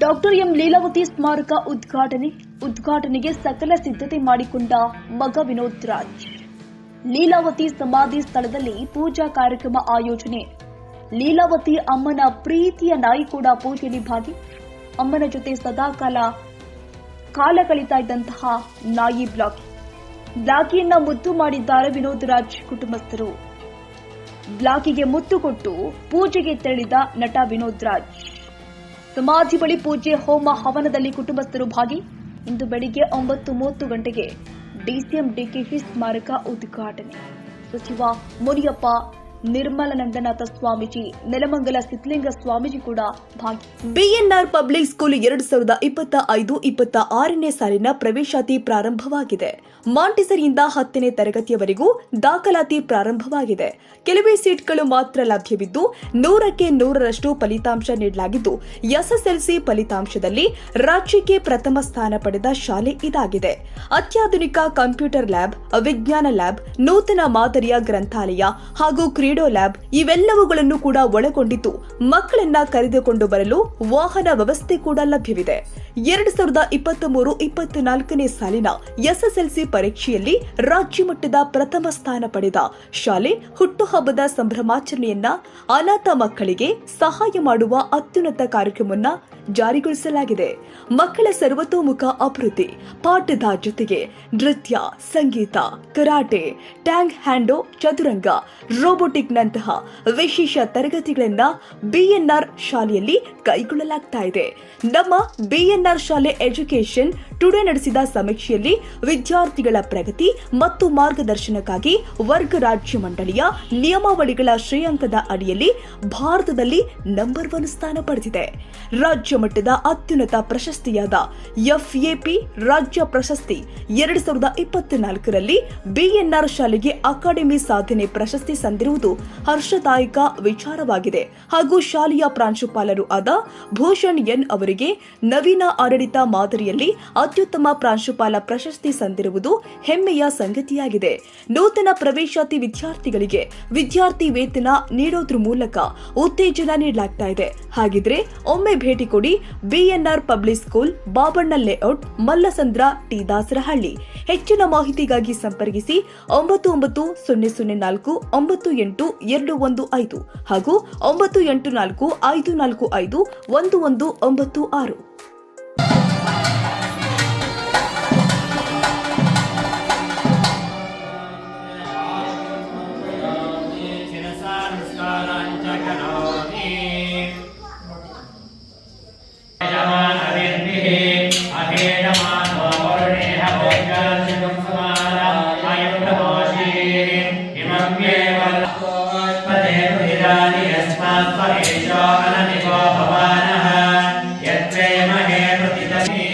Doctor M Leelavathi ಸ್ಮಾರಕ ಉದ್ಘಾಟನೆಗೆ ಸಕಲ ಸಿದ್ಧತೆ ಮಾಡಿಕೊಂಡ ಮಗ ವಿನೋದ್ ರಾಜ್. ಲೀಲಾವತಿ ಸಮಾಧಿ ಸ್ಥಳದಲ್ಲಿ ಪೂಜಾ ಕಾರ್ಯಕ್ರಮ ಆಯೋಜನೆ. ಲೀಲಾವತಿ ಅಮ್ಮನ ಪ್ರೀತಿಯ ನಾಯಿ ಕೂಡ ಪೂಜೆಯಲ್ಲಿ ಭಾಗಿ. ಅಮ್ಮನ ಜೊತೆ ಸದಾ ಕಾಲ ಕಳೀತಾ ಇದ್ದಂತಹ ನಾಯಿ ಬ್ಲಾಕಿಯನ್ನ ಮುದ್ದು ಮಾಡಿದ್ದಾರೆ ವಿನೋದ್ ರಾಜ್ ಕುಟುಂಬಸ್ಥರು. ಬ್ಲಾಕಿಗೆ ಮುತ್ತು ಕೊಟ್ಟು ಪೂಜೆಗೆ ತೆರಳಿದ ನಟ ವಿನೋದ್ ರಾಜ್. ಸಮಾಧಿ ಬಳಿ ಪೂಜೆ, ಹೋಮ, ಹವನದಲ್ಲಿ ಕುಟುಂಬಸ್ಥರು ಭಾಗಿ. ಇಂದು ಬೆಳಿಗ್ಗೆ 9:30 ಗಂಟೆಗೆ ಡಿಸಿಎಂ ಡಿಕೆಶಿ ಸ್ಮಾರಕ ಉದ್ಘಾಟನೆ. ಸಚಿವ ಮುನಿಯಪ್ಪ, ನಿರ್ಮಲಾನಂದನಾಥ ಸ್ವಾಮೀಜಿ, ನೆಲಮಂಗಲ ಸಿದ್ದಲಿಂಗ ಸ್ವಾಮೀಜಿ ಕೂಡ ಭಾಗಿ. ಬಿಎನ್ಆರ್ ಪಬ್ಲಿಕ್ ಸ್ಕೂಲ್ 2025-26ನೇ ಸಾಲಿನ ಪ್ರವೇಶಾತಿ ಪ್ರಾರಂಭವಾಗಿದೆ. ಮಾಂಟಿಸರಿಯಿಂದ 10ನೇ ತರಗತಿಯವರೆಗೂ ದಾಖಲಾತಿ ಪ್ರಾರಂಭವಾಗಿದೆ. ಕೆಲವೇ ಸೀಟ್ಗಳು ಮಾತ್ರ ಲಭ್ಯವಿದ್ದು 100ಕ್ಕೆ 100ರಷ್ಟು ಫಲಿತಾಂಶ ನೀಡಲಾಗಿದ್ದು, ಎಸ್ಎಸ್ಎಲ್ಸಿ ಫಲಿತಾಂಶದಲ್ಲಿ ರಾಜ್ಯಕ್ಕೆ ಪ್ರಥಮ ಸ್ಥಾನ ಪಡೆದ ಶಾಲೆ ಇದಾಗಿದೆ. ಅತ್ಯಾಧುನಿಕ ಕಂಪ್ಯೂಟರ್ ಲ್ಯಾಬ್, ವಿಜ್ಞಾನ ಲ್ಯಾಬ್, ನೂತನ ಮಾದರಿಯ ಗ್ರಂಥಾಲಯ ಹಾಗೂ ಕ್ರೀಡೋ ಲ್ಯಾಬ್ ಇವೆಲ್ಲವುಗಳನ್ನು ಕೂಡ ಒಳಗೊಂಡಿದ್ದು, ಮಕ್ಕಳನ್ನ ಕರೆದುಕೊಂಡು ಬರಲು ವಾಹನ ವ್ಯವಸ್ಥೆ ಕೂಡ ಲಭ್ಯವಿದೆ. 2023-24ನೇ ಸಾಲಿನ ಎಸ್ಎಸ್ಎಲ್ಸಿ ಪರೀಕ್ಷೆಯಲ್ಲಿ ರಾಜ್ಯ ಮಟ್ಟದ ಪ್ರಥಮ ಸ್ಥಾನ ಪಡೆದ ಶಾಲೆ ಹುಟ್ಟುಹಬ್ಬದ ಸಂಭ್ರಮಾಚರಣೆಯನ್ನ ಅನಾಥ ಮಕ್ಕಳಿಗೆ ಸಹಾಯ ಮಾಡುವ ಅತ್ಯುನ್ನತ ಕಾರ್ಯಕ್ರಮವನ್ನ ಜಾರಿಗೊಳಿಸಲಾಗಿದೆ. ಮಕ್ಕಳ ಸರ್ವತೋಮುಖ ಅಭಿವೃದ್ಧಿ, ಪಾಠದ ಜೊತೆಗೆ ನೃತ್ಯ, ಸಂಗೀತ, ಕರಾಟೆ, ಟ್ಯಾಂಗ್ ಹ್ಯಾಂಡೋ, ಚದುರಂಗ, ರೋಬೋಟಿಕ್ ನಂತಹ ವಿಶೇಷ ತರಗತಿಗಳನ್ನ ಬಿಎನ್ಆರ್ ಶಾಲೆಯಲ್ಲಿ ಕೈಗೊಳ್ಳಲಾಗ್ತಾ ಇದೆ. ನಮ್ಮ ಬಿಎನ್ಆರ್ ಶಾಲೆ ಎಜುಕೇಶನ್ ಟುಡೇ ನಡೆಸಿದ ಸಮೀಕ್ಷೆಯಲ್ಲಿ ವಿದ್ಯಾರ್ಥಿಗಳ ಪ್ರಗತಿ ಮತ್ತು ಮಾರ್ಗದರ್ಶನಕ್ಕಾಗಿ ವರ್ಗ ರಾಜ್ಯ ಮಂಡಳಿಯ ನಿಯಮಾವಳಿಗಳ ಶ್ರೇಯಾಂಕದ ಅಡಿಯಲ್ಲಿ ಭಾರತದಲ್ಲಿ ನಂಬರ್ 1 ಸ್ಥಾನ ಪಡೆದಿದೆ. ರಾಜ್ಯ ಮಟ್ಟದ ಅತ್ಯುನ್ನತ ಪ್ರಶಸ್ತಿಯಾದ ಎಫ್ಎಪಿ ರಾಜ್ಯ ಪ್ರಶಸ್ತಿ 2024ರಲ್ಲಿ ಬಿಎನ್ಆರ್ ಶಾಲೆಗೆ ಅಕಾಡೆಮಿ ಸಾಧನೆ ಪ್ರಶಸ್ತಿ ಸಂದಿರುವುದು ಹರ್ಷದಾಯಕ ವಿಚಾರವಾಗಿದೆ. ಹಾಗೂ ಶಾಲೆಯ ಪ್ರಾಂಶುಪಾಲರು ಆದ ಭೂಷಣ್ ಎನ್ ಅವರಿಗೆ ನವೀನ ಆಡಳಿತ ಮಾದರಿಯಲ್ಲಿ ಅತ್ಯುತ್ತಮ ಪ್ರಾಂಶುಪಾಲ ಪ್ರಶಸ್ತಿ ಸಂದಿರುವುದು ಹೆಮ್ಮೆಯ ಸಂಗತಿಯಾಗಿದೆ. ನೂತನ ಪ್ರವೇಶಾತಿ ವಿದ್ಯಾರ್ಥಿಗಳಿಗೆ ವಿದ್ಯಾರ್ಥಿ ವೇತನ ನೀಡೋದ್ರ ಮೂಲಕ ಉತ್ತೇಜನ ನೀಡಲಾಗ್ತಾ ಇದೆ. ಹಾಗಿದ್ರೆ ಒಮ್ಮೆ ಭೇಟಿ ಕೊಡಿ BNR public school, Babanna layout, Mallasandra, T Dasarahalli. ಹೆಚ್ಚಿನ ಮಾಹಿತಿಗಾಗಿ ಸಂಪರ್ಕಿಸಿ 9904-98215 ಹಾಗೂ 9845451196. ಯತ್ವೇ ಮಹೇ ಪ್ರತಿತಮೇ